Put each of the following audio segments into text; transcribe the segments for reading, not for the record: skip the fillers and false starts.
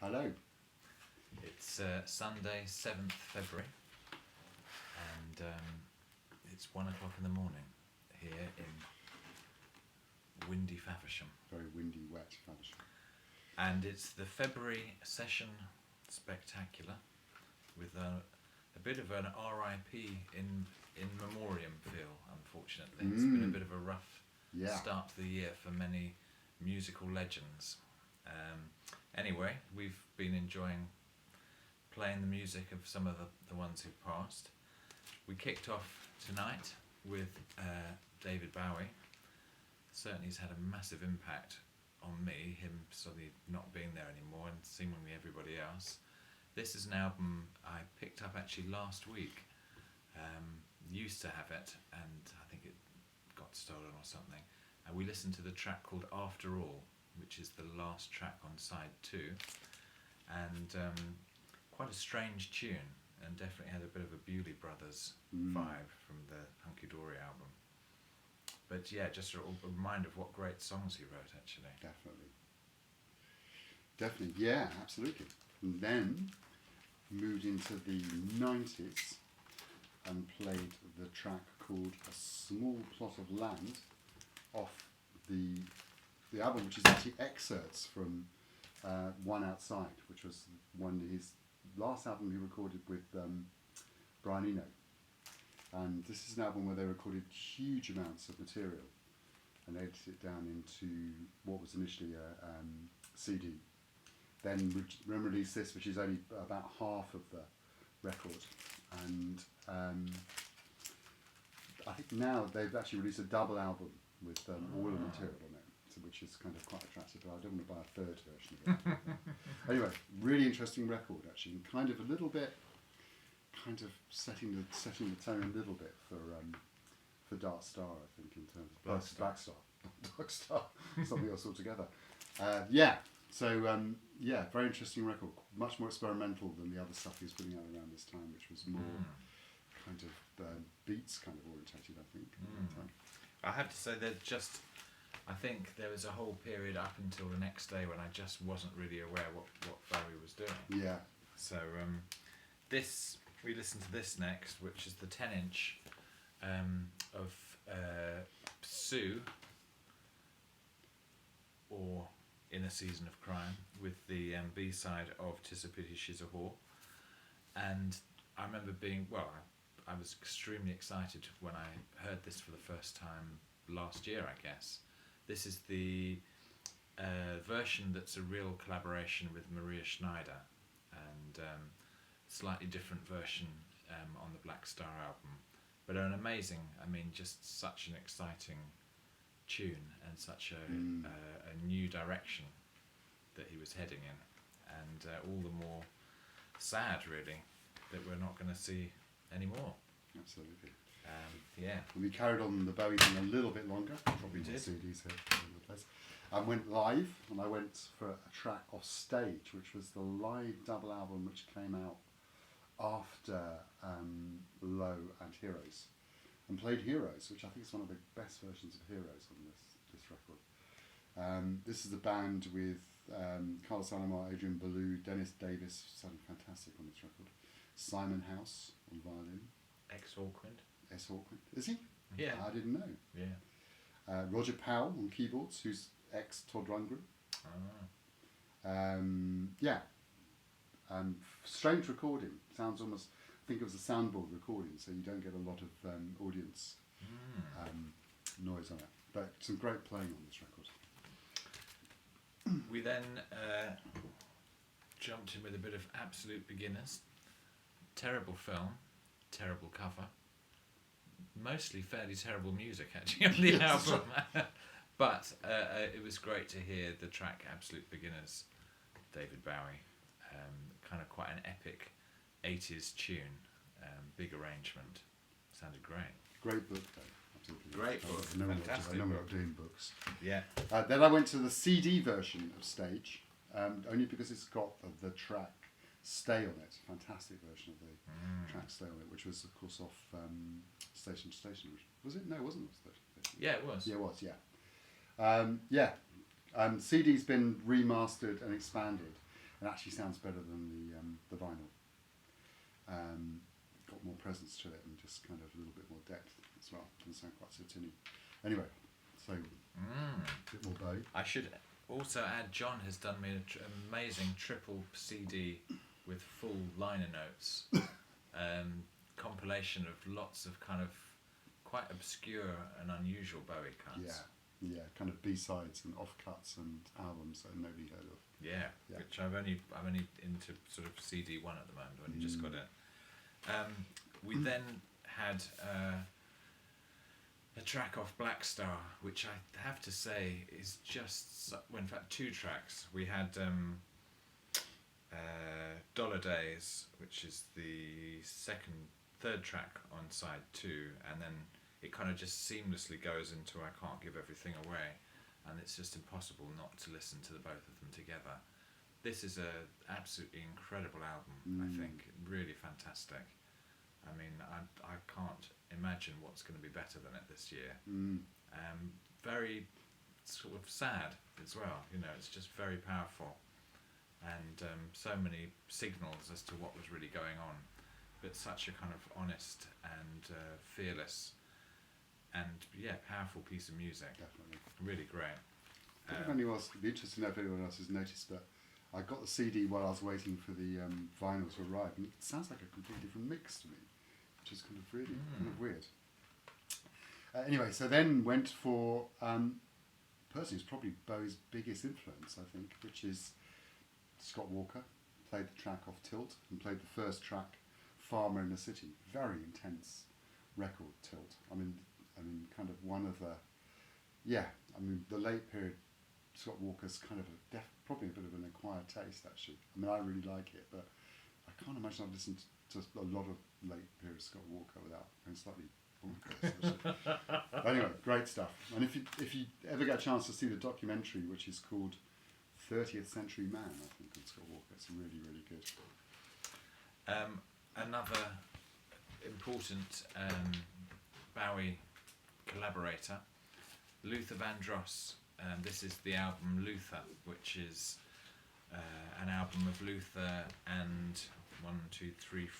Hello. It's Sunday, 7th February, and it's 1 o'clock in the morning here in windy Faversham. Very windy, wet Faversham. And it's the February session spectacular with a bit of an RIP in memoriam feel, unfortunately. It's been a bit of a rough start to the year for many musical legends. Anyway, we've been enjoying playing the music of some of the ones who've passed. We kicked off tonight with David Bowie. Certainly he's had a massive impact on me, him suddenly not being there anymore and seemingly everybody else. This is an album I picked up actually last week. Used to have it and I think it got stolen or something. And we listened to the track called After All, which is the last track on side 2. And quite a strange tune, and definitely had a bit of a Bewley Brothers vibe from the Hunky Dory album. But yeah, just a reminder of what great songs he wrote, actually. Definitely, yeah, absolutely. And then moved into the 90s and played the track called A Small Plot of Land off the album, which is actually excerpts from One Outside, which was his last album he recorded with Brian Eno. And this is an album where they recorded huge amounts of material and edited it down into what was initially a CD. Then released this, which is only about half of the record. And I think now they've actually released a double album with all the material on it, which is kind of quite attractive, but I don't want to buy a third version of it. Anyway, really interesting record actually, and kind of a little bit, kind of setting the tone a little bit for Dark Star, I think, in terms of Black Star, Dark Star, something else altogether. Very interesting record, much more experimental than the other stuff he was putting out around this time, which was more kind of beats kind of orientated, I think. I have to say I think there was a whole period up until the next day when I just wasn't really aware what Bowie was doing. Yeah. So we listen to this next, which is the 10-inch of Sue, or In a Season of Crime, with the B-side of 'Tis a Pity She's a Whore. And I remember I was extremely excited when I heard this for the first time last year, I guess. This is the version that's a real collaboration with Maurice Scheneider, and slightly different version on the Black Star album. But an amazing, just such an exciting tune and such a new direction that he was heading in, and all the more sad, really, that we're not going to see anymore. Absolutely. And we carried on the Bowie thing a little bit longer. Probably did. CDs here all over the place. I went live, and I went for a track off Stage, which was the live double album which came out after Low and Heroes, and played Heroes, which I think is one of the best versions of Heroes on this record. This is a band with Carlos Alomar, Adrian Ballou, Dennis Davis, sounding fantastic on this record. Simon House on violin. Ex-Hawkwind. Is he? Yeah. I didn't know. Yeah. Roger Powell on keyboards, who's ex-Todd Rundgren. Strange recording. Sounds almost, I think it was a soundboard recording, so you don't get a lot of audience noise on it. But some great playing on this record. We then jumped in with a bit of Absolute Beginners. Terrible film, terrible cover. Mostly fairly terrible music actually on the album. But it was great to hear the track Absolute Beginners, David Bowie. Kind of quite an epic 80s tune, big arrangement. Sounded great. Great book though. Absolutely. Great book. I know what doing books. Yeah. Then I went to the CD version of Stage, only because it's got the track Stay on it. Fantastic version of the track Stay on it, which was of course off Station to Station. Was it? No, it wasn't. Yeah, it was. Yeah, it was. Yeah. CD's been remastered and expanded, It actually sounds better than the vinyl. Got more presence to it and just kind of a little bit more depth as well. Doesn't sound quite so tinny. Anyway, so a bit more Bowie. I should also add, John has done me an amazing triple CD with full liner notes, compilation of lots of kind of quite obscure and unusual Bowie cuts. Yeah, kind of B-sides and off-cuts and albums that nobody heard of. Yeah, which I'm only into sort of CD 1 at the moment. I've only just got it. We then had a track off Black Star, which I have to say is just, well, in fact 2 tracks. We had Dollar Days, which is the third track on side 2, and then it kind of just seamlessly goes into I Can't Give Everything Away, and it's just impossible not to listen to the both of them together. This is a absolutely incredible album, I think, really fantastic. I mean, I can't imagine what's going to be better than it this year. Very sort of sad as well, you know, it's just very powerful, and so many signals as to what was really going on, but such a kind of honest and fearless and powerful piece of music. Definitely. Really great. I don't know if anyone else, it'd be interesting to know if anyone else has noticed, but I got the CD while I was waiting for the vinyl to arrive, and it sounds like a completely different mix to me, which is kind of really kind of weird. Anyway, so then went for personally, it's probably Bowie's biggest influence, I think, which is Scott Walker. Played the track off Tilt and played the first track, Farmer in the City. Very intense record, Tilt. I mean, kind of one of the, the late period. Scott Walker's kind of probably a bit of an acquired taste, actually. I mean, I really like it, but I can't imagine I've listened to a lot of late period Scott Walker without going slightly bonkers. Anyway, great stuff. And if you ever get a chance to see the documentary, which is called 30th Century Man, I think, on Scott Walker, it's really, really good. Another important Bowie collaborator, Luther Vandross. This is the album Luther, which is an album of Luther and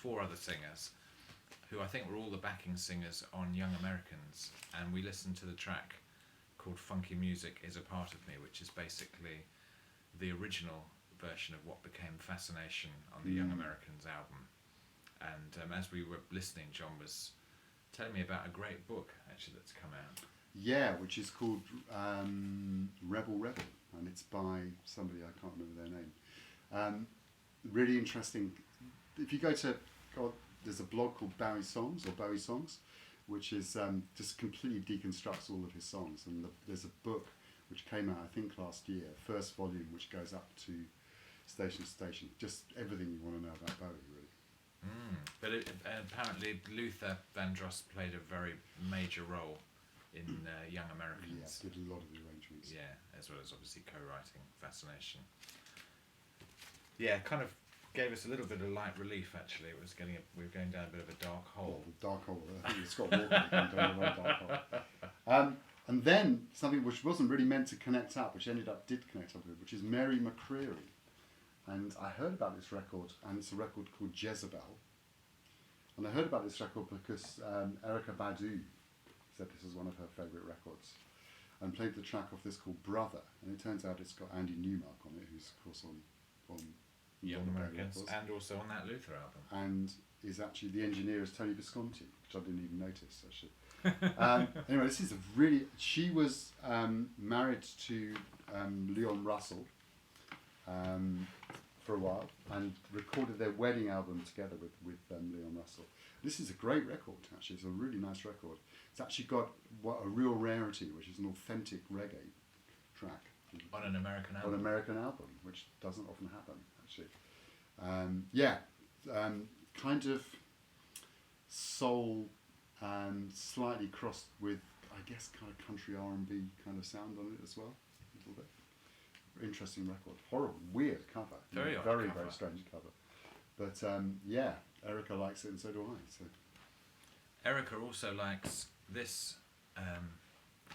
4 other singers, who I think were all the backing singers on Young Americans, and we listened to the track called Funky Music Is a Part of Me, which is basically the original version of what became Fascination on the Young Americans album. And as we were listening, John was telling me about a great book actually that's come out. Yeah, which is called Rebel, and it's by somebody, I can't remember their name. Really interesting. If you go to, there's a blog called Bowie Songs, which is just completely deconstructs all of his songs. And there's a book which came out, I think, last year, first volume, which goes up to Station to Station. Just everything you want to know about Bowie, really. But apparently Luther Vandross played a very major role in Young Americans. Yeah, did a lot of the arrangements. Yeah, as well as obviously co-writing Fascination. Yeah, kind of gave us a little bit of light relief actually. We were going down a bit of a dark hole. Well, the dark hole. I think it's Scott Walker going down a dark hole. And then something which wasn't really meant to connect up, which did connect up with, which is Mary McCreary. And I heard about this record, and it's a record called Jezebel. And I heard about this record because Erykah Badu said this was one of her favourite records, and played the track off this called Brother. And it turns out it's got Andy Newmark on it, who's of course on Young Americans, and also on that Luther album. And is actually the engineer is Tony Visconti, which I didn't even notice actually. Anyway, this is she was married to Leon Russell for a while, and recorded their wedding album together with Leon Russell. This is a great record, actually. It's a really nice record. It's actually got a real rarity, which is an authentic reggae track. On an American album. On an American album, which doesn't often happen, actually. Kind of soul, slightly crossed with, I guess, kind of country R&B kind of sound on it as well, a little bit. Interesting record. Horrible, weird cover. Very strange cover. But Erykah likes it, and so do I. So. Erykah also likes this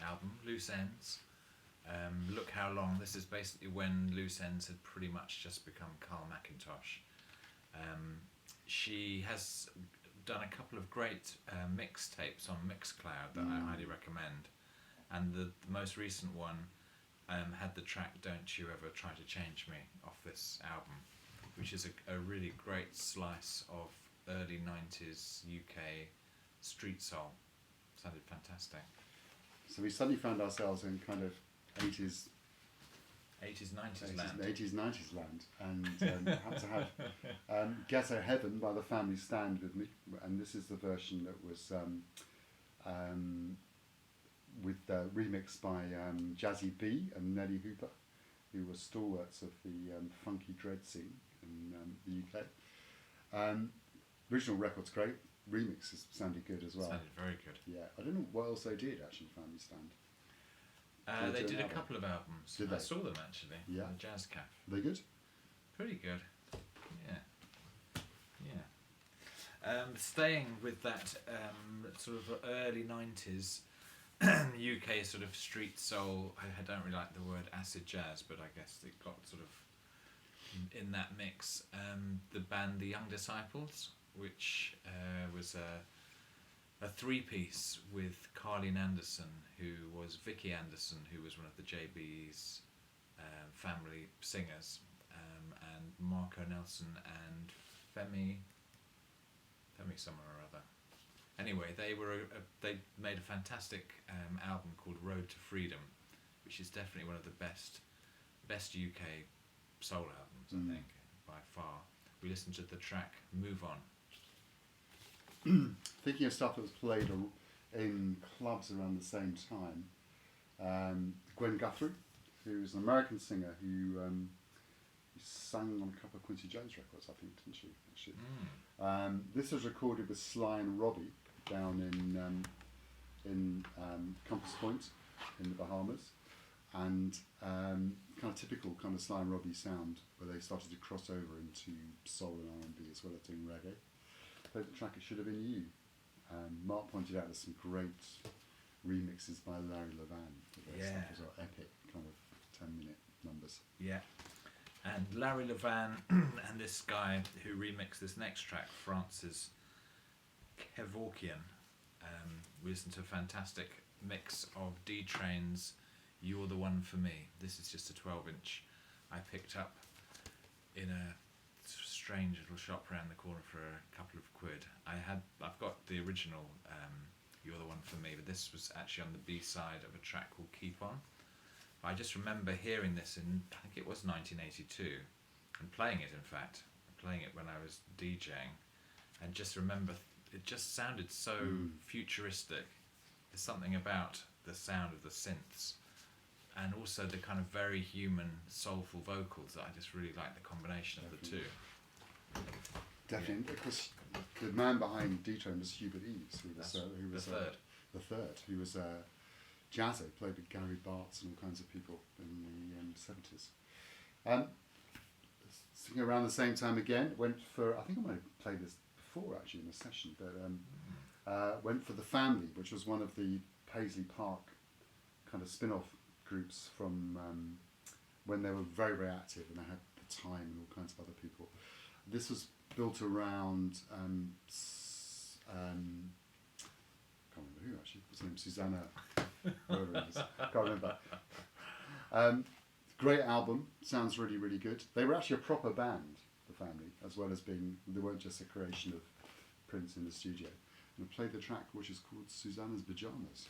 album, Loose Ends, Look How Long. This is basically when Loose Ends had pretty much just become Carl McIntosh. She has done a couple of great mixtapes on Mixcloud that I highly recommend, and the most recent one had the track Don't You Ever Try to Change Me off this album, which is a really great slice of early 90s UK street soul. Sounded fantastic. So we suddenly found ourselves in kind of 80s, 90s land, and had to have Ghetto Heaven by the Family Stand with me, and this is the version that was remixed by Jazzy B and Nelly Hooper, who were stalwarts of the funky dread scene in the UK. Original record's great, remixes sounded good as well. Sounded very good. Yeah, I don't know what else they did actually, Family Stand. They did a couple of albums. Did they? I saw them actually. Yeah. The Jazz Cafe. Are they good? Pretty good. Yeah. Staying with that sort of early 90s UK sort of street soul. I don't really like the word acid jazz, but I guess it got sort of in that mix. The band The Young Disciples, which was a three-piece with Carleen Anderson, who was Vicky Anderson, who was one of the JB's family singers, and Marco Nelson and Femi somewhere or other. Anyway, they made a fantastic album called Road to Freedom, which is definitely one of the best UK soul albums, I think, by far. We listened to the track Move On. Thinking of stuff that was played in clubs around the same time, Gwen Guthrie, who's an American singer who sang on a couple of Quincy Jones records, I think, didn't she? Actually. This was recorded with Sly and Robbie down in Compass Point in the Bahamas, and kind of typical kind of Sly and Robbie sound, where they started to cross over into soul and R&B as well as doing reggae. Played the track It Should Have Been You. Mark pointed out there's some great remixes by Larry Levan. Yeah. Stuff are epic, kind of 10-minute numbers. Yeah. And Larry Levan and this guy who remixed this next track, Francis Kevorkian, we listened to a fantastic mix of D-Train's You're the One for Me. This is just a 12-inch I picked up in a strange little shop around the corner for a couple of quid. I've got the original You're the One for Me, but this was actually on the B-side of a track called Keep On. I just remember hearing this in, I think it was 1982, and playing it, in fact, playing it when I was DJing, and just remember it just sounded so futuristic. There's something about the sound of the synths, and also the kind of very human, soulful vocals that I just really like the combination of the two. Definitely, because the man behind D-Train was Hubert Eves, who was the third, who was jazzer, played with Gary Bartz and all kinds of people in the 70s. Singing around the same time again, went for, I think I might have played this before actually in a session, but went for The Family, which was one of the Paisley Park kind of spin-off groups from when they were very, very active and they had The Time and all kinds of other people. This was built around can't remember who actually, what's her name, Susanna, whatever it is, can't remember. Great album, sounds really, really good. They were actually a proper band, The Family, as well as being, they weren't just a creation of Prince in the studio. And I played the track which is called Susanna's Pyjamas.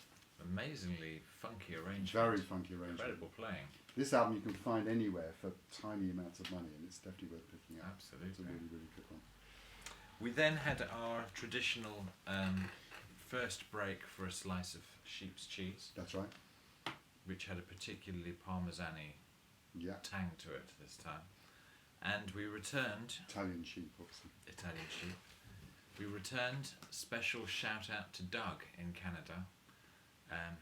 Amazingly funky arrangement. Very funky arrangement. Incredible playing. This album you can find anywhere for tiny amounts of money, and it's definitely worth picking up. Absolutely. It's a really, really good one. We then had our traditional first break for a slice of sheep's cheese. That's right. Which had a particularly parmesan-y tang to it this time. And we returned... Italian sheep, obviously. Italian sheep. We returned, special shout out to Doug in Canada,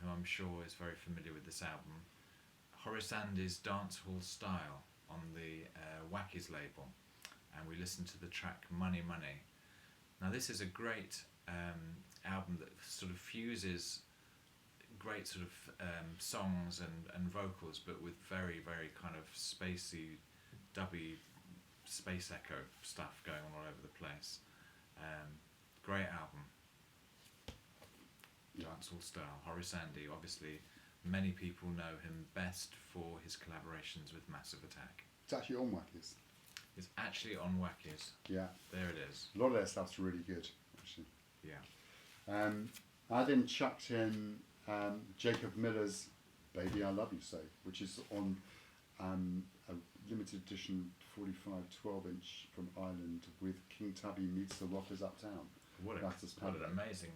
who I'm sure is very familiar with this album. Horace Andy's Dancehall Style on the Wackies label, and we listened to the track Money Money. Now this is a great album that sort of fuses great sort of songs and vocals, but with very, very kind of spacey, dubby, space echo stuff going on all over the place. Great album. Dancehall style. Horace Andy, obviously, many people know him best for his collaborations with Massive Attack. It's actually on Wackies. It's actually on Wackies. Yeah. There it is. A lot of their stuff's really good, actually. Yeah. I then chucked in Jacob Miller's Baby I Love You So, which is on a limited edition 45 12-inch from Ireland with King Tubby Meets the Rockers Uptown. What an amazing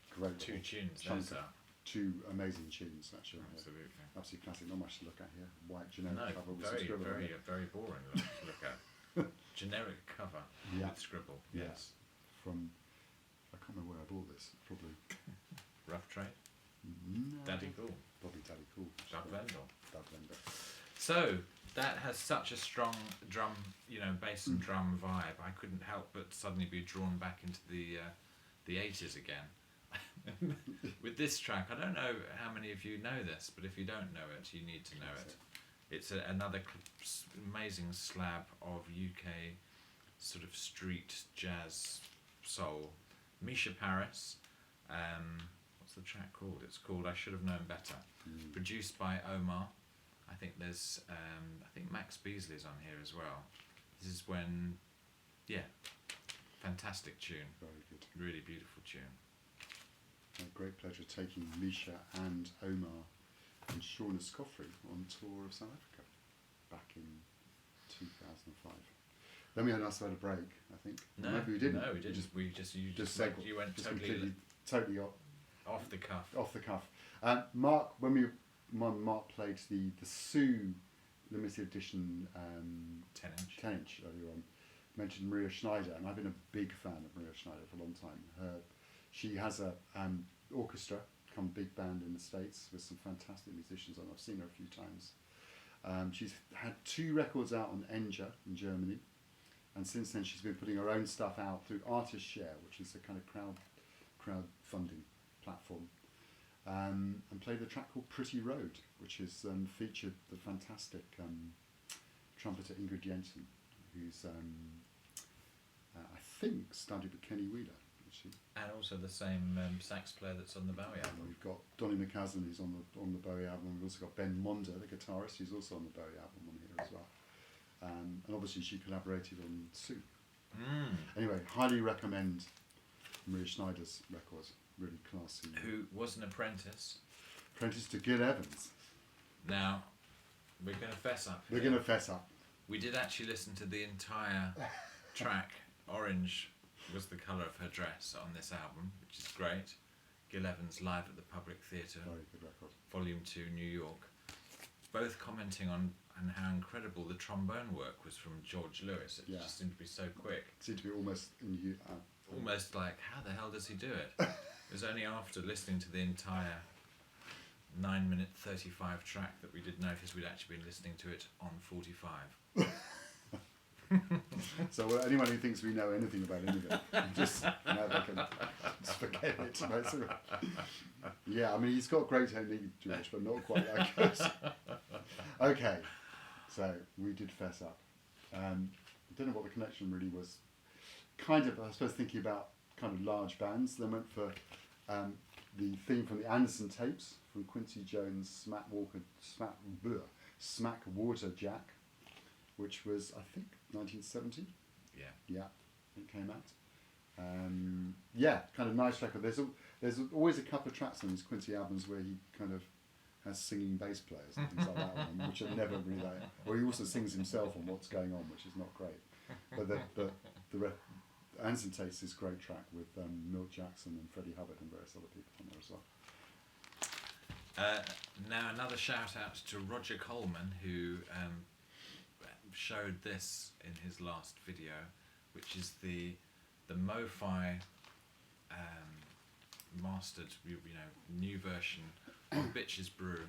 great two tunes chunk those are. Two amazing tunes, actually. Absolutely. Absolutely classic. Not much to look at here. White generic No, cover with very, some scribble. very boring to look at. Generic cover with scribble. Yes. From, I can't remember where I bought this. Probably. Rough Trade. No, Daddy Cool. Probably Daddy Cool. Doug Vendel. Doug Vendel. So that has such a strong drum, bass and drum vibe. I couldn't help but suddenly be drawn back into the 80s again. With this track, I don't know how many of you know this, but if you don't know it, you need to know it. It's another amazing slab of UK sort of street jazz soul. Misha Paris. What's the track called? It's called I Should Have Known Better. Produced by Omar. I think there's I think Max Beasley's on here as well. This is when, fantastic tune. Very good. Really beautiful tune. A great pleasure taking Misha and Omar and Shauna Scoffrey on tour of South Africa back in 2005. Then we had us had a break, I think. No, maybe we didn't. No, we didn't. You went totally off the cuff. Off the cuff. Mark, when Mark played the Sue limited edition 10-inch earlier on, mentioned Maria Scheneider, and I've been a big fan of Maria Scheneider for a long time. She has a orchestra, come big band in the States with some fantastic musicians on. I've seen her a few times. She's had 2 records out on Enja in Germany, and since then she's been putting her own stuff out through Artist Share, which is a kind of crowdfunding platform, and played a track called Pretty Road, which has featured the fantastic trumpeter Ingrid Jensen, who's I think studied with Kenny Wheeler. And also the same sax player that's on the Bowie album. We've got Donny McCaslin, who's on the Bowie album. We've also got Ben Monder, the guitarist, who's also on the Bowie album on here as well. And obviously she collaborated on Sue. Anyway, highly recommend Maria Schneider's records. Really classy. Who was an apprentice. Apprentice to Gil Evans. Now, we're going to fess up. We're going to fess up. We did actually listen to the entire track, Orange was the colour of her dress, on this album, which is great. Gil Evans live at the Public Theatre, Very good record. Volume 2, New York. Both commenting on how incredible the trombone work was from George Lewis. It just seemed to be so quick. It seemed to be almost almost like, how the hell does he do it? It was only after listening to the entire 9-minute 35 track that we did notice we'd actually been listening to it on 45. So anyone who thinks we know anything about anything, just they can just forget it. Yeah, I mean he's got great technique, George, but not quite like us. Okay, so we did fess up. I don't know what the connection really was. Kind of, I suppose, thinking about kind of large bands. They went for the theme from the Anderson tapes from Quincy Jones' Smack Water Jack, which was, I think, 1970. Yeah, it came out. Kind of nice record. There's always a couple of tracks on these Quincy albums where he kind of has singing bass players and things like that on them, which are never really like. Or he also sings himself on what's going on, which is not great. But the Anderson Tapes is a great track with Milt Jackson and Freddie Hubbard and various other people on there as well. Now another shout out to Roger Coleman, who showed this in his last video, which is the Mo-Fi mastered, new version of Bitches Brew.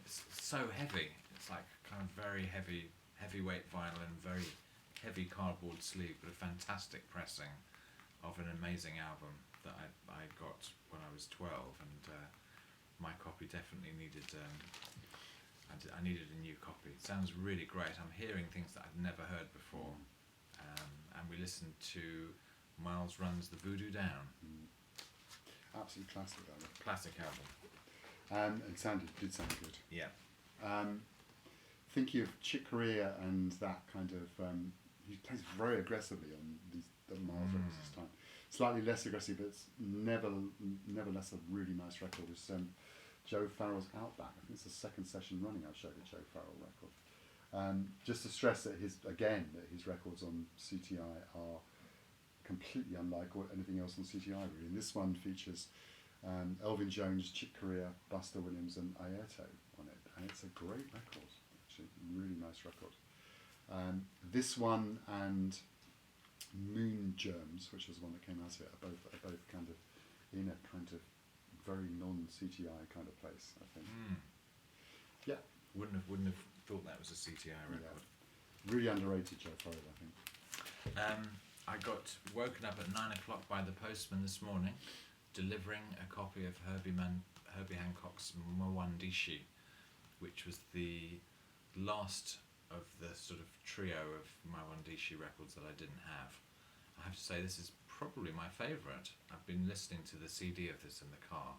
It's so heavy. It's like kind of very heavyweight vinyl and very heavy cardboard sleeve, but a fantastic pressing of an amazing album that I got when I was 12, and my copy definitely needed. I needed a new copy. It sounds really great. I'm hearing things that I've never heard before. And we listened to Miles Runs the Voodoo Down. Absolute classic album. Classic album. It did sound good. Yeah. Thinking of Chick Corea and that kind of, he plays very aggressively on the Miles records this time. Slightly less aggressive, but it's nevertheless a really nice record. It's Joe Farrell's Outback. I think it's the second session running I've showed a Joe Farrell record. Just to stress that his records on CTI are completely unlike anything else on CTI really. And this one features Elvin Jones, Chick Corea, Buster Williams and Ayers on it. And it's a great record, actually, really nice record. This one and Moon Germs, which was the one that came out of it, are both kind of in a kind of very non-CTI kind of place, I think. Yeah. Wouldn't have thought that was a CTI record. Yeah. Really underrated Joe Farrell, I think. I got woken up at 9 o'clock by the postman this morning, delivering a copy of Herbie Hancock's Mwandishi, which was the last of the sort of trio of Mwandishi records that I didn't have. I have to say this is probably my favourite. I've been listening to the CD of this in the car.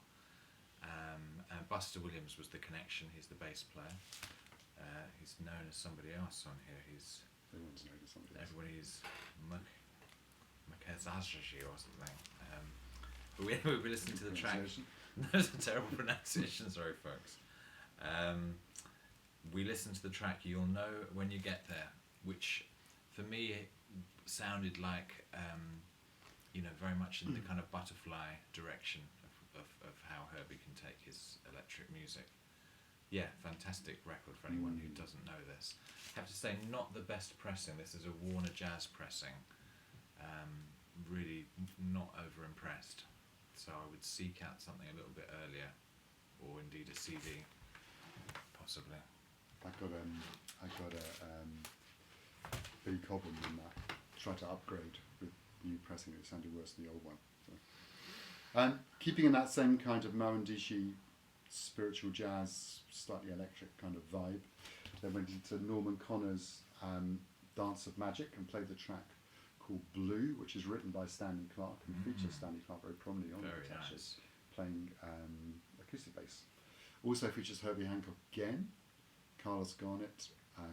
Buster Williams was the connection. He's the bass player. He's known as somebody else on here. Everyone's known as somebody else. Everybody's Makazashi or something. But we'll be listening to the track. That's a terrible pronunciation, sorry folks. We listen to the track You'll Know When You Get There, which for me sounded like very much in the kind of butterfly direction of how Herbie can take his electric music. Yeah, fantastic record for anyone who doesn't know this. I have to say, not the best pressing. This is a Warner Jazz pressing. Really not over impressed. So I would seek out something a little bit earlier, or indeed a CD, possibly. I got a Billy Cobham in that. Tried to upgrade with new pressing. It sounded worse than the old one. So. Keeping in that same kind of Mwandishi spiritual jazz, slightly electric kind of vibe, they went into Norman Connor's Dance of Magic and played the track called Blue, which is written by Stanley Clarke and features Stanley Clarke very prominently on Very it, actually, nice. playing acoustic bass. Also features Herbie Hancock again, Carlos Garnett,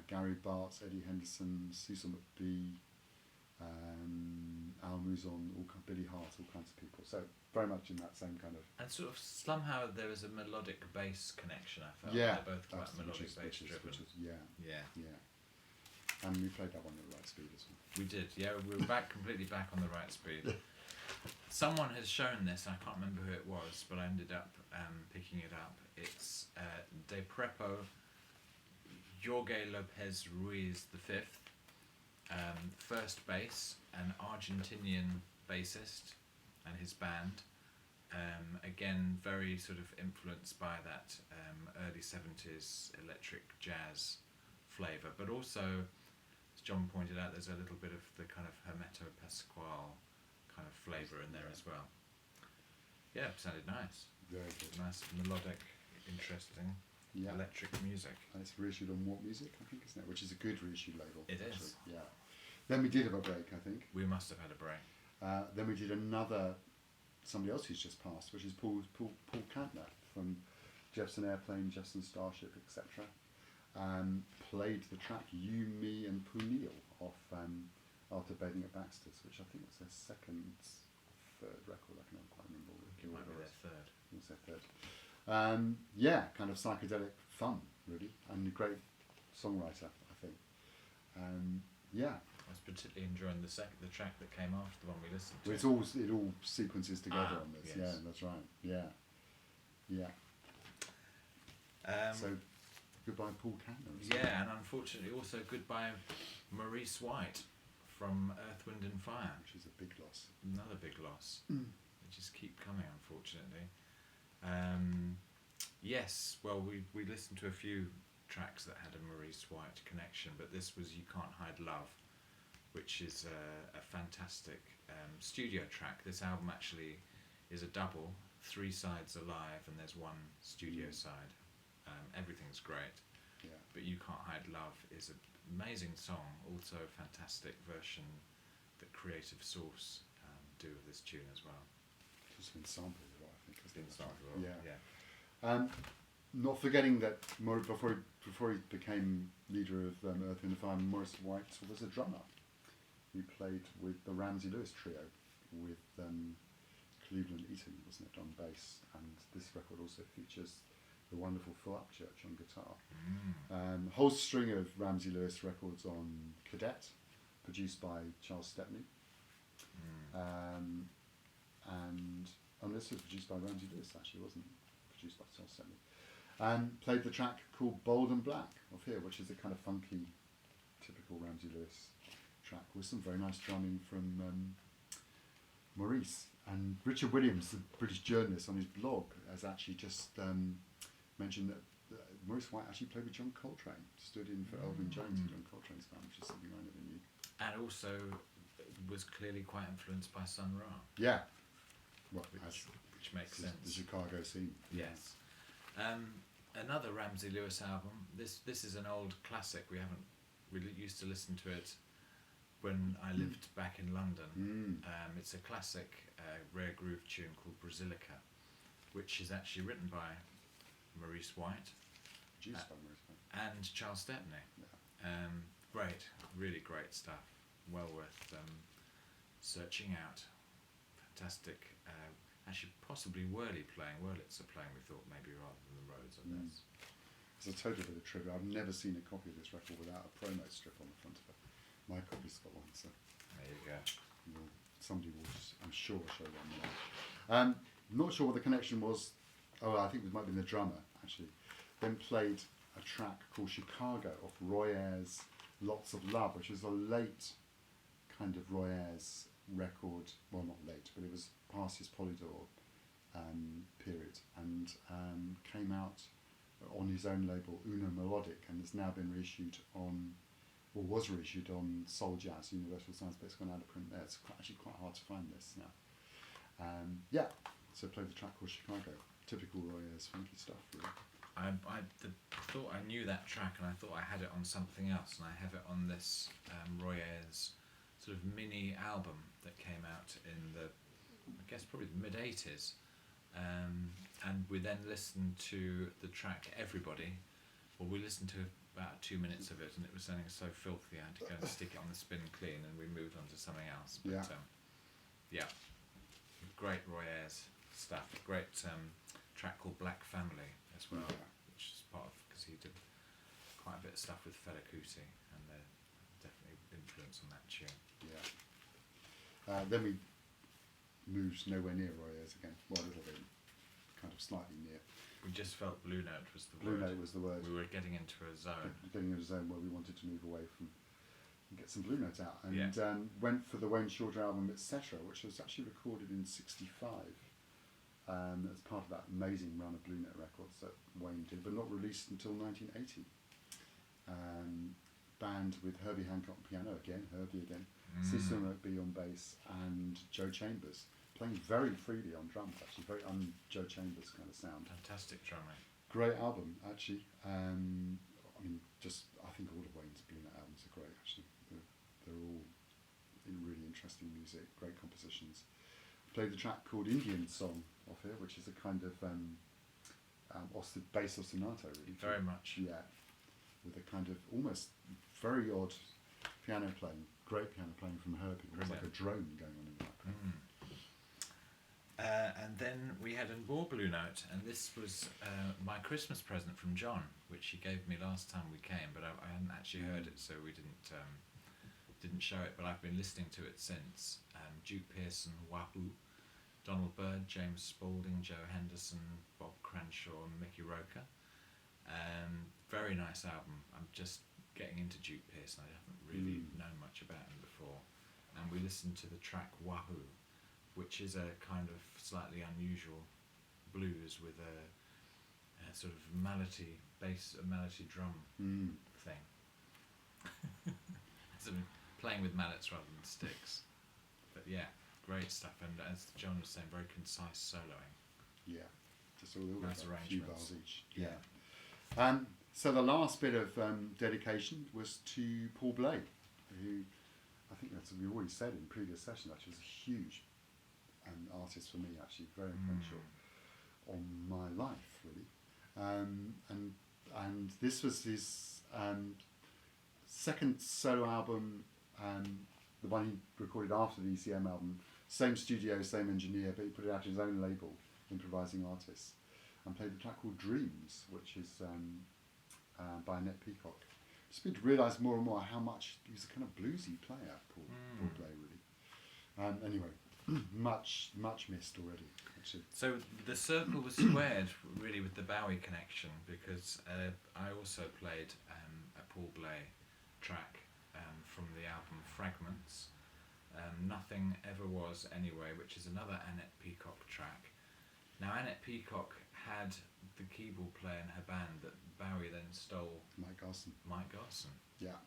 Gary Bartz, Eddie Henderson, Cecil McBee, Al Mouzon, Billy Hart, all kinds of people. So very much in that same kind of. And sort of somehow there is a melodic bass connection. I felt Yeah, they're both quite melodic bass driven. Yeah. And we played that one at the right speed as well. We did, yeah. We were completely back on the right speed. Someone has shown this. I can't remember who it was, but I ended up picking it up. It's De Prepo Jorge Lopez Ruiz V, first bass, an Argentinian bassist, and his band. Again, very sort of influenced by that early 70s electric jazz flavour, but also, as John pointed out, there's a little bit of the kind of Hermeto Pascual kind of flavour in there as well. Yeah, it sounded nice. Very good. Nice, melodic, interesting electric music. And it's reissued on What Music, I think, isn't it? Which is a good reissue label. It actually. is. Yeah. Then we did have a break, I think. We must have had a break. Then we did somebody else who's just passed, which is Paul Kantner from Jefferson Airplane, Jefferson Starship, etc. Played the track You, Me and Punil off After Bathing at Baxter's, which I think was their third record. I can't quite remember. It might be their third. It was their third. Kind of psychedelic fun, really, and a great songwriter, I think. I was particularly enjoying the track that came after the one we listened to. Well, it all sequences together on this. Yes. Yeah, that's right. Yeah. So goodbye, Paul Kantner. Yeah, and unfortunately also goodbye Maurice White from Earth, Wind and Fire. Which is a big loss. Another big loss. They just keep coming, unfortunately. Yes, well, we listened to a few tracks that had a Maurice White connection, but this was You Can't Hide Love, which is a fantastic studio track. This album actually is a double 3 sides are live and there's 1 studio side. Everything's great, Yeah. but You Can't Hide Love is an amazing song, also a fantastic version that Creative Source do of this tune as well. It's been sampled a lot, I think. It's been sampled a lot, yeah. Not forgetting that before he became leader of Earth, Wind & Fire, Maurice White was a drummer. He played with the Ramsey Lewis trio with Cleveland Eaton, wasn't it, on bass, and this record also features the wonderful Phil Upchurch on guitar. Whole string of Ramsey Lewis records on Cadet, produced by Charles Stepney, and this was produced by Ramsey Lewis, actually, wasn't it? Produced by Charles Stepney. And played the track called Bold and Black off here, which is a kind of funky, typical Ramsey Lewis track with some very nice drumming from Maurice. And Richard Williams, the British journalist, on his blog has actually just mentioned that Maurice White actually played with John Coltrane, stood in for Elvin Jones in John Coltrane's band, which is something I never knew. And also was clearly quite influenced by Sun Ra. Yeah. Well, which makes sense. The Chicago scene. Yes. Another Ramsey Lewis album. This is an old classic. We haven't really used to listen to it when I lived back in London. It's a classic rare groove tune called Brasilica, which is actually written by Maurice White, Produced by Maurice White. and Charles Stepney. Yeah. Great, really great stuff. Well worth searching out. Fantastic. Actually, possibly Wurlitzer playing, we thought, maybe rather than the Rhodes on this. It's a total bit of trivia. I've never seen a copy of this record without a promo strip on the front of it. My copy's got one, so There you go. somebody will, I'm sure, show one now. Not sure what the connection was. Oh, I think it might have been the drummer, actually. Then played a track called Chicago off Roy Ayers' Lots of Love, which was a late kind of Roy Ayers record. Well, not late, but it was past his Polydor period, and came out on his own label, Una Melodic, and has now been reissued on, or was reissued on Soul Jazz, Universal Sounds, but it's gone out of print there. It's actually quite hard to find this now. So played the track called Chicago. Typical Roy Ayers funky stuff, really. I thought I knew that track, and I thought I had it on something else, and I have it on this Roy Ayers sort of mini album that came out in the, I guess, probably the mid-80s. And we then listened to the track Everybody. Well, we listened to about 2 minutes of it, and it was sounding so filthy I had to go and stick it on the spin clean, and we moved on to something else. But great Roy Ayers stuff. Great track called Black Family as well, which is part of, because he did quite a bit of stuff with Fela Kuti, and they're definitely influence on that tune. Then we moved nowhere near Roy Ayers again. Well, a little bit, kind of slightly near. We just felt Blue Note was the Blue word. Note was the word. We were getting into a zone. Getting into a zone where we wanted to move away from and get some Blue Note out. And Yeah. went for the Wayne Shorter album, Etc., which was actually recorded in '65 as part of that amazing run of Blue Note records that Wayne did, but not released until 1980. Band with Herbie Hancock on piano again, Herbie again, Cecil McBee on bass, and Joe Chambers playing very freely on drums, actually, very Joe Chambers kind of sound. Fantastic drumming. Great album, actually. I mean, I think all of Wayne's Blue Note albums are great, actually. They're all really interesting music, great compositions. Played the track called Indian Song off here, which is a kind of bass ostinato, really. Very much. Yeah, with a kind of almost very odd piano playing, great piano playing from Herbie. It was like a drone going on in the background. And then we had a more Blue Note, and this was my Christmas present from John, which he gave me last time we came, but I hadn't actually heard it, so we didn't show it, but I've been listening to it since. Duke Pearson, Wahoo, Donald Byrd, James Spaulding, Joe Henderson, Bob Cranshaw, and Mickey Roker. Very nice album. I'm just getting into Duke Pearson. I haven't really known much about him before. And we listened to the track Wahoo, which is a kind of slightly unusual blues with a sort of malletty bass, a malletty drum thing. So playing with mallets rather than sticks. But yeah, great stuff. And as John was saying, very concise soloing. Yeah, just all over Nice a few arrangements. bars each. Yeah. So the last bit of dedication was to Paul Bley, who I think that's we already said in previous sessions actually was a huge artist for me, actually very influential on my life really, and this was his second solo album, the one he recorded after the ECM album. Same studio, same engineer, but he put it out his own label, Improvising Artists, and played the track called Dreams, which is by Annette Peacock. Just made to realise more and more how much he was a kind of bluesy player, Paul Bley, really. Anyway, much missed already, actually. So the circle was squared really with the Bowie connection, because I also played a Paul Bley track from the album Fragments, Nothing Ever Was Anyway, which is another Annette Peacock track. Now Annette Peacock had the keyboard player in her band that Bowie then stole, Mike Garson. Yeah.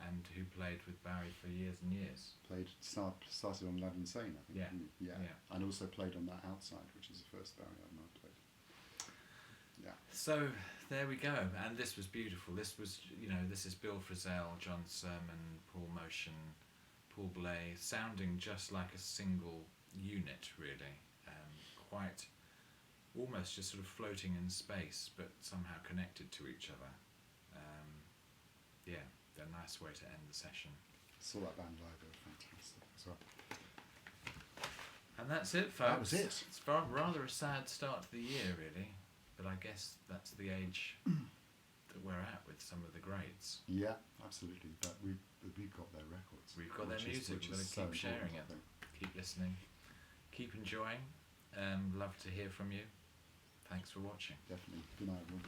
And who played with Bowie for years and years. Started on Love Insane, I think. Yeah. Didn't he? Yeah. And also played on that Outside, which is the first Bowie album I played. Yeah. So there we go, and this was beautiful. This was, this is Bill Frisell, John Sermon, Paul Motion, Paul Bley, sounding just like a single unit, really. Quite, almost just sort of floating in space, but somehow connected to each other. Yeah, a nice way to end the session. Saw that band live, they were fantastic as well. And that's it, folks. That was it. It's rather a sad start to the year, really, but I guess that's the age that we're at with some of the greats. Yeah, absolutely. But we've got their records. We've got their music. We're going to keep sharing it, keep listening, keep enjoying. Love to hear from you. Thanks for watching. Definitely. Good night, everyone.